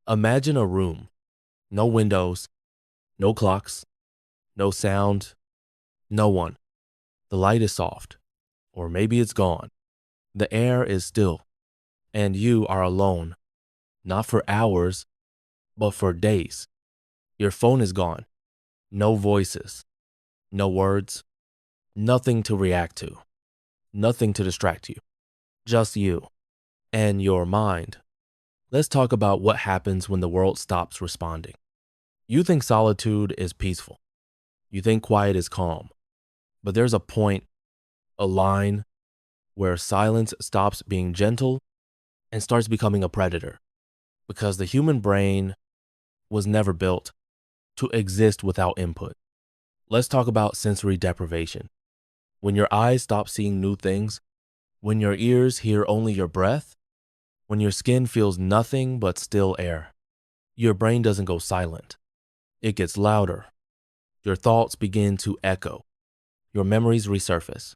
Imagine a room, no windows, no clocks, no sound, no one. The light is soft, or maybe it's gone. The air is still, and you are alone, not for hours, but for days. Your phone is gone, no voices, no words, nothing to react to, nothing to distract you, just you and your mind. Let's talk about what happens when the world stops responding. You think solitude is peaceful. You think quiet is calm. But there's a point, a line, where silence stops being gentle and starts becoming a predator. Because the human brain was never built to exist without input. Let's talk about sensory deprivation. When your eyes stop seeing new things, when your ears hear only your breath, when your skin feels nothing but still air, your brain doesn't go silent. It gets louder. Your thoughts begin to echo. Your memories resurface.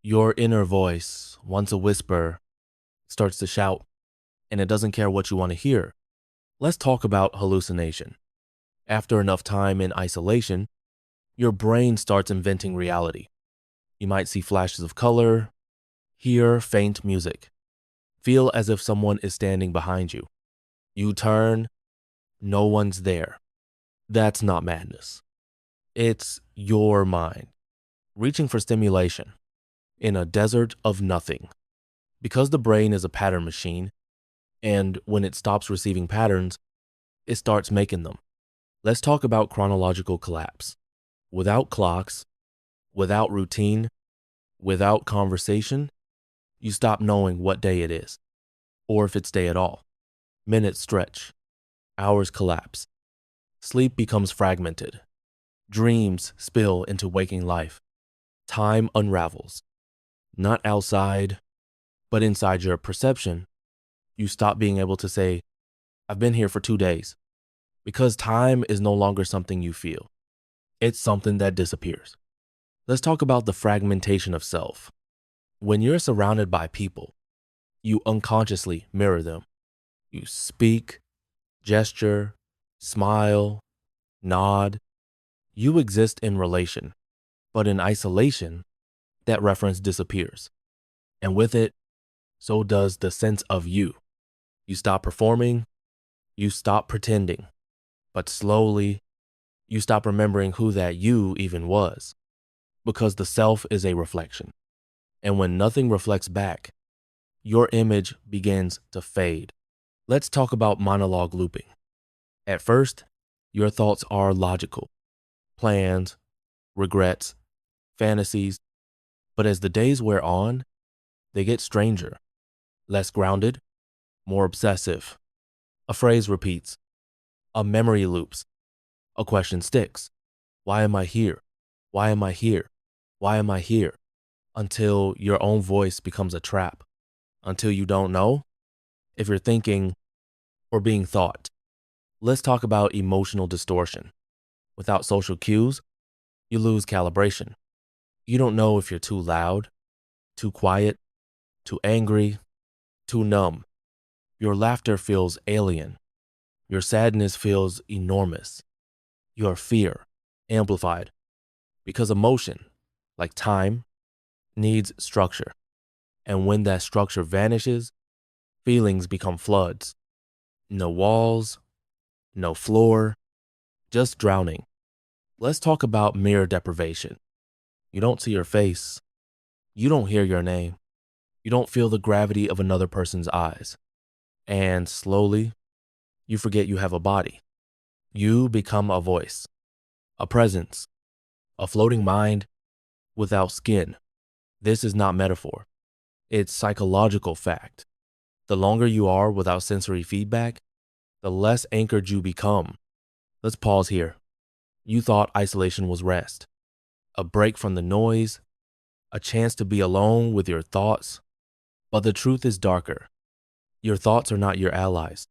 Your inner voice, once a whisper, starts to shout, and it doesn't care what you want to hear. Let's talk about hallucination. After enough time in isolation, your brain starts inventing reality. You might see flashes of color, hear faint music, feel as if someone is standing behind you. You turn, no one's there. That's not madness. It's your mind reaching for stimulation in a desert of nothing. Because the brain is a pattern machine, and when it stops receiving patterns, it starts making them. Let's talk about chronological collapse. Without clocks, without routine, without conversation, you stop knowing what day it is, or if it's day at all. Minutes stretch, hours collapse, sleep becomes fragmented, dreams spill into waking life, time unravels. Not outside, but inside your perception, you stop being able to say, I've been here for 2 days, because time is no longer something you feel. It's something that disappears. Let's talk about the fragmentation of self. When you're surrounded by people, you unconsciously mirror them. You speak, gesture, smile, nod. You exist in relation, but in isolation, that reference disappears. And with it, so does the sense of you. You stop performing, you stop pretending, but slowly, you stop remembering who that you even was, because the self is a reflection. And when nothing reflects back, your image begins to fade. Let's talk about monologue looping. At first, your thoughts are logical, plans, regrets, fantasies, but as the days wear on, they get stranger, less grounded, more obsessive. A phrase repeats, a memory loops, a question sticks. Why am I here? Why am I here? Why am I here? Until your own voice becomes a trap. Until you don't know if you're thinking or being thought. Let's talk about emotional distortion. Without social cues, you lose calibration. You don't know if you're too loud, too quiet, too angry, too numb. Your laughter feels alien. Your sadness feels enormous. Your fear amplified. Because emotion, like time, needs structure. And when that structure vanishes, feelings become floods. No walls, no floor, just drowning. Let's talk about mirror deprivation. You don't see your face. You don't hear your name. You don't feel the gravity of another person's eyes. And slowly, you forget you have a body. You become a voice, a presence, a floating mind without skin. This is not metaphor. It's psychological fact. The longer you are without sensory feedback, the less anchored you become. Let's pause here. You thought isolation was rest, a break from the noise, a chance to be alone with your thoughts. But the truth is darker. Your thoughts are not your allies.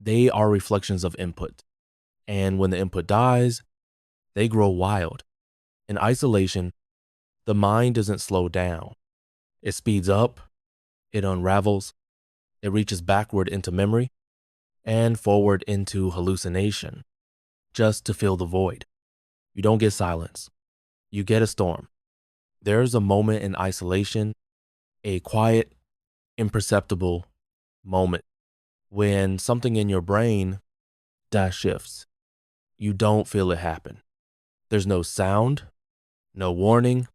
They are reflections of input. And when the input dies, they grow wild. In isolation, the mind doesn't slow down. It speeds up, it unravels, it reaches backward into memory, and forward into hallucination just to fill the void. You don't get silence. You get a storm. There's a moment in isolation, a quiet, imperceptible moment when something in your brain that shifts. You don't feel it happen. There's no sound, no warning,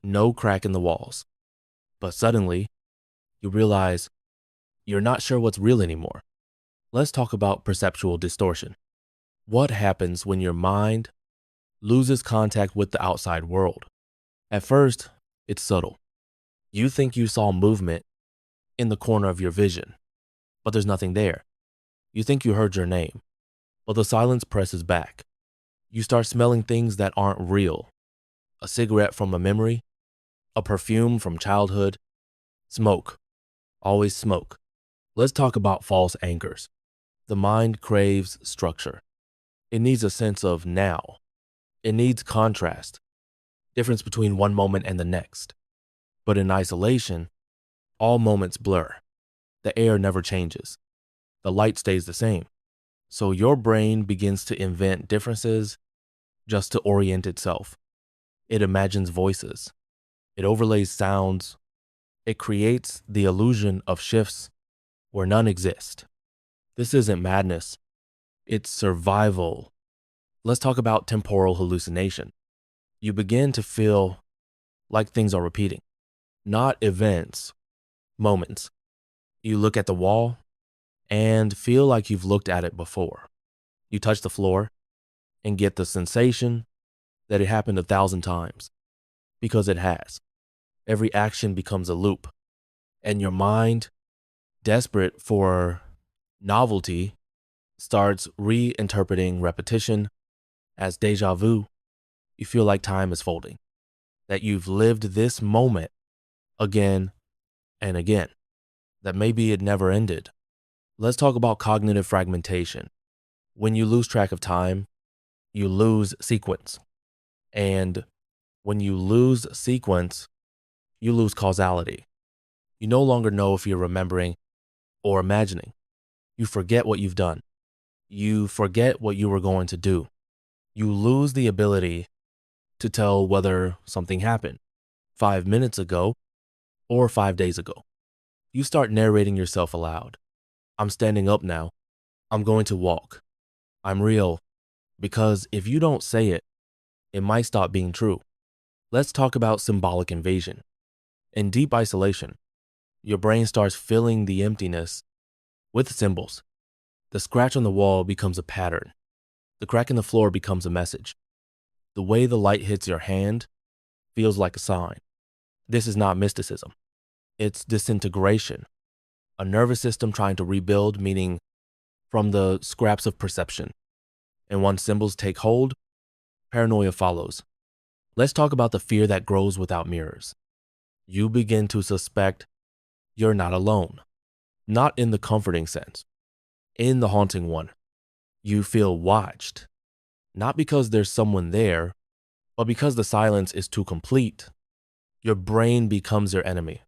no crack in the walls. But suddenly, you realize you're not sure what's real anymore. Let's talk about perceptual distortion. What happens when your mind loses contact with the outside world? At first, it's subtle. You think you saw movement in the corner of your vision, but there's nothing there. You think you heard your name, but the silence presses back. You start smelling things that aren't real. A cigarette from a memory, a perfume from childhood, smoke, always smoke. Let's talk about false anchors. The mind craves structure. It needs a sense of now. It needs contrast, difference between one moment and the next. But in isolation, all moments blur. The air never changes. The light stays the same. So your brain begins to invent differences just to orient itself. It imagines voices. It overlays sounds. It creates the illusion of shifts where none exist. This isn't madness. It's survival. Let's talk about temporal hallucination. You begin to feel like things are repeating, not events, moments. You look at the wall and feel like you've looked at it before. You touch the floor and get the sensation that it happened 1,000 times, because it has. Every action becomes a loop, and your mind, desperate for novelty, starts reinterpreting repetition as deja vu. You feel like time is folding, that you've lived this moment again and again, that maybe it never ended. Let's talk about cognitive fragmentation. When you lose track of time, you lose sequence. And when you lose sequence, you lose causality. You no longer know if you're remembering or imagining. You forget what you've done. You forget what you were going to do. You lose the ability to tell whether something happened 5 minutes ago or 5 days ago. You start narrating yourself aloud. I'm standing up now. I'm going to walk. I'm real. Because if you don't say it, it might stop being true. Let's talk about symbolic invasion. In deep isolation, your brain starts filling the emptiness with symbols. The scratch on the wall becomes a pattern. The crack in the floor becomes a message. The way the light hits your hand feels like a sign. This is not mysticism. It's disintegration. A nervous system trying to rebuild meaning from the scraps of perception. And once symbols take hold, paranoia follows. Let's talk about the fear that grows without mirrors. You begin to suspect you're not alone. Not in the comforting sense, in the haunting one. You feel watched, not because there's someone there, but because the silence is too complete. Your brain becomes your enemy.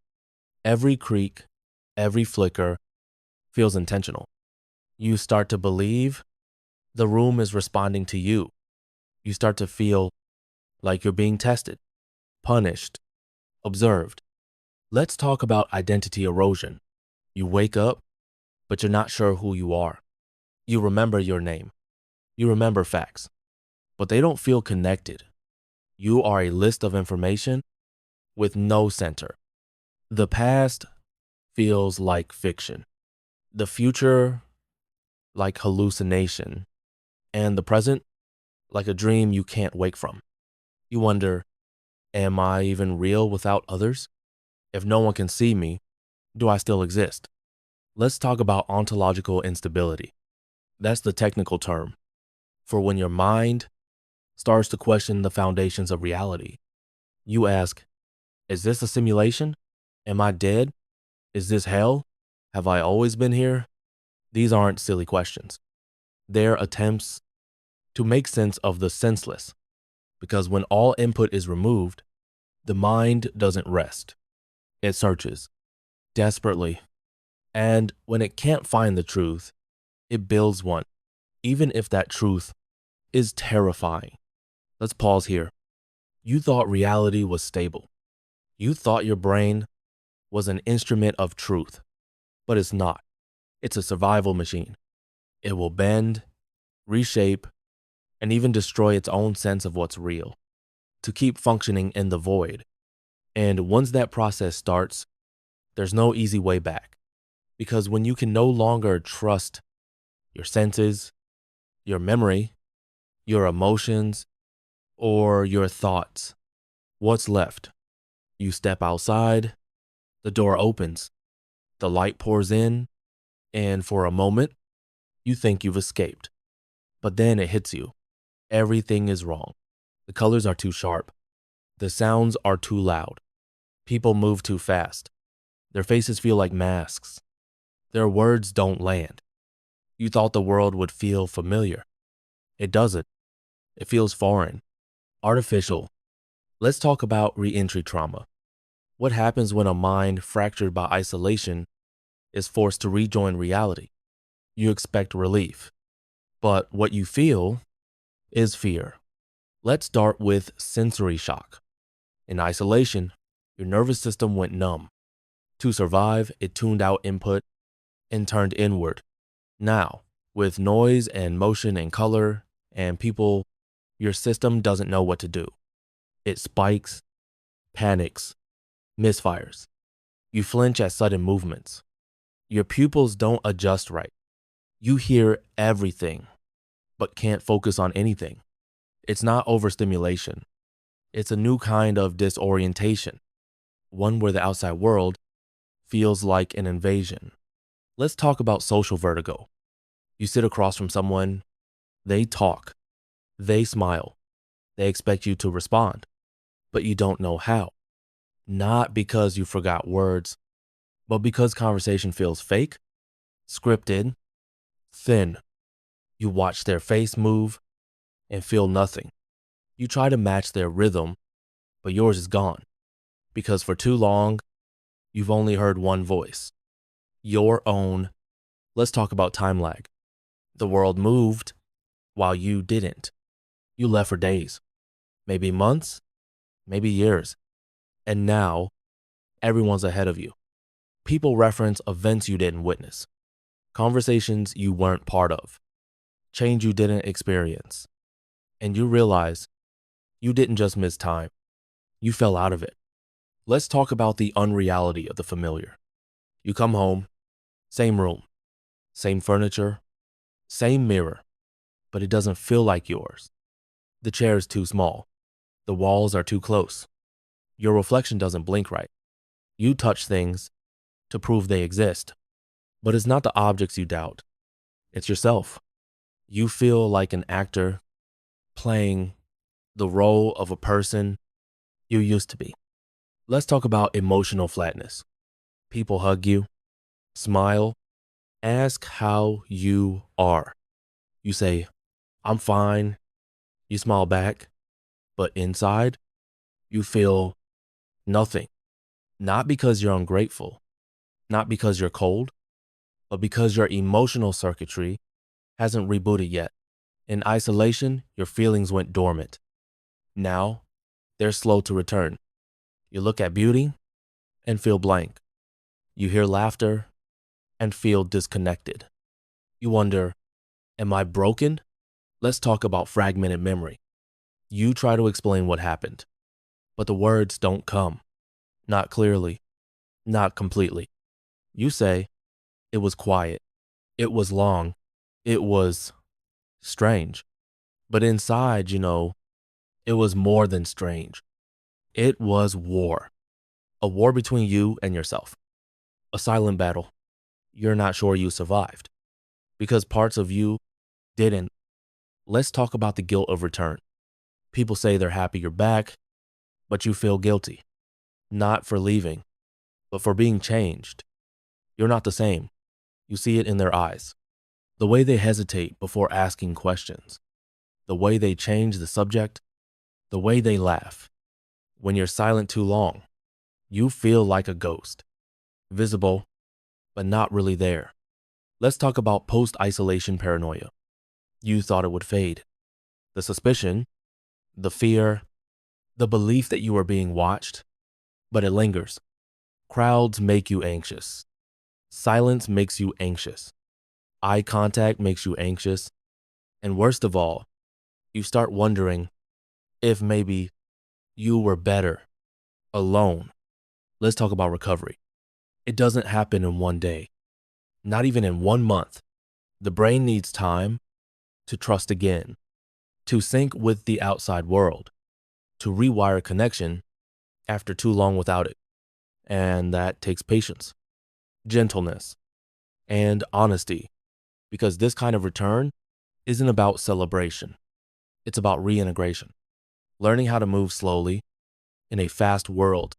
Every creak, every flicker feels intentional. You start to believe the room is responding to you. You start to feel like you're being tested, punished, observed. Let's talk about identity erosion. You wake up, but you're not sure who you are. You remember your name. You remember facts, but they don't feel connected. You are a list of information with no center. The past feels like fiction. The future like hallucination. And the present like a dream you can't wake from. You wonder, am I even real without others? If no one can see me, do I still exist? Let's talk about ontological instability. That's the technical term for when your mind starts to question the foundations of reality. You ask, is this a simulation? Am I dead? Is this hell? Have I always been here? These aren't silly questions. They're attempts to make sense of the senseless, because when all input is removed, the mind doesn't rest. It searches desperately, and when it can't find the truth, It builds one, even if that truth is terrifying. Let's pause here. You thought reality was stable. You thought your brain was an instrument of truth, but it's not. It's a survival machine. It will bend, reshape, and even destroy its own sense of what's real to keep functioning in the void. And once that process starts, there's no easy way back. Because when you can no longer trust your senses, your memory, your emotions, or your thoughts, what's left? You step outside, the door opens, the light pours in, and for a moment, you think you've escaped. But then it hits you. Everything is wrong. The colors are too sharp. The sounds are too loud. People move too fast. Their faces feel like masks. Their words don't land. You thought the world would feel familiar. It doesn't. It feels foreign, artificial. Let's talk about re-entry trauma. What happens when a mind fractured by isolation is forced to rejoin reality? You expect relief, but what you feel is fear. Let's start with sensory shock. In isolation, your nervous system went numb. To survive, it tuned out input and turned inward. Now, with noise and motion and color and people, your system doesn't know what to do. It spikes, panics, misfires. You flinch at sudden movements. Your pupils don't adjust right. You hear everything, but can't focus on anything. It's not overstimulation. It's a new kind of disorientation, one where the outside world feels like an invasion. Let's talk about social vertigo. You sit across from someone, they talk, they smile, they expect you to respond, but you don't know how. Not because you forgot words, but because conversation feels fake, scripted, thin. You watch their face move and feel nothing. You try to match their rhythm, but yours is gone. Because for too long, you've only heard one voice, your own. Let's talk about time lag. The world moved while you didn't. You left for days, maybe months, maybe years. And now everyone's ahead of you. People reference events you didn't witness, conversations you weren't part of, change you didn't experience. And you realize you didn't just miss time, you fell out of it. Let's talk about the unreality of the familiar. You come home, same room, same furniture, same mirror, but it doesn't feel like yours. The chair is too small. The walls are too close. Your reflection doesn't blink right. You touch things to prove they exist, but it's not the objects you doubt. It's yourself. You feel like an actor playing the role of a person you used to be. Let's talk about emotional flatness. People hug you, smile, ask how you are. You say, I'm fine. You smile back, but inside, you feel nothing. Not because you're ungrateful, not because you're cold, but because your emotional circuitry hasn't rebooted yet. In isolation, your feelings went dormant. Now, they're slow to return. You look at beauty and feel blank. You hear laughter and feel disconnected. You wonder, am I broken? Let's talk about fragmented memory. You try to explain what happened, but the words don't come. Not clearly, not completely. You say, it was quiet, it was long, it was strange. But inside, it was more than strange. It was war. A war between you and yourself. A silent battle. You're not sure you survived because parts of you didn't. Let's talk about the guilt of return. People say they're happy you're back, but you feel guilty. Not for leaving, but for being changed. You're not the same. You see it in their eyes. The way they hesitate before asking questions. The way they change the subject. The way they laugh. When you're silent too long, you feel like a ghost. Visible, but not really there. Let's talk about post-isolation paranoia. You thought it would fade. The suspicion, the fear, the belief that you are being watched, but it lingers. Crowds make you anxious. Silence makes you anxious. Eye contact makes you anxious. And worst of all, you start wondering if maybe you were better alone. Let's talk about recovery. It doesn't happen in one day, not even in 1 month. The brain needs time to trust again, to sync with the outside world, to rewire connection after too long without it. And that takes patience, gentleness, and honesty, because this kind of return isn't about celebration. It's about reintegration, learning how to move slowly in a fast world,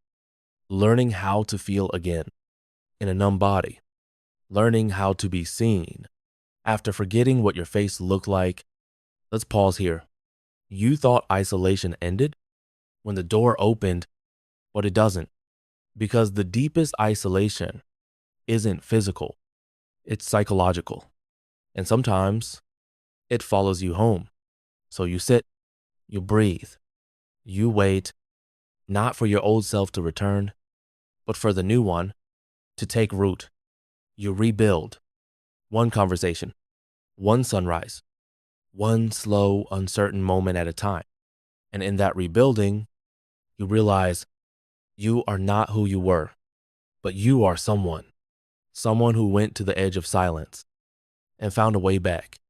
learning how to feel again in a numb body, learning how to be seen after forgetting what your face looked like. Let's pause here. You thought isolation ended when the door opened, but it doesn't, because the deepest isolation isn't physical, it's psychological. And sometimes it follows you home. So you sit, you breathe, you wait, not for your old self to return, but for the new one to take root. You rebuild, one conversation, one sunrise, one slow, uncertain moment at a time. And in that rebuilding, you realize you are not who you were, but you are someone who went to the edge of silence and found a way back.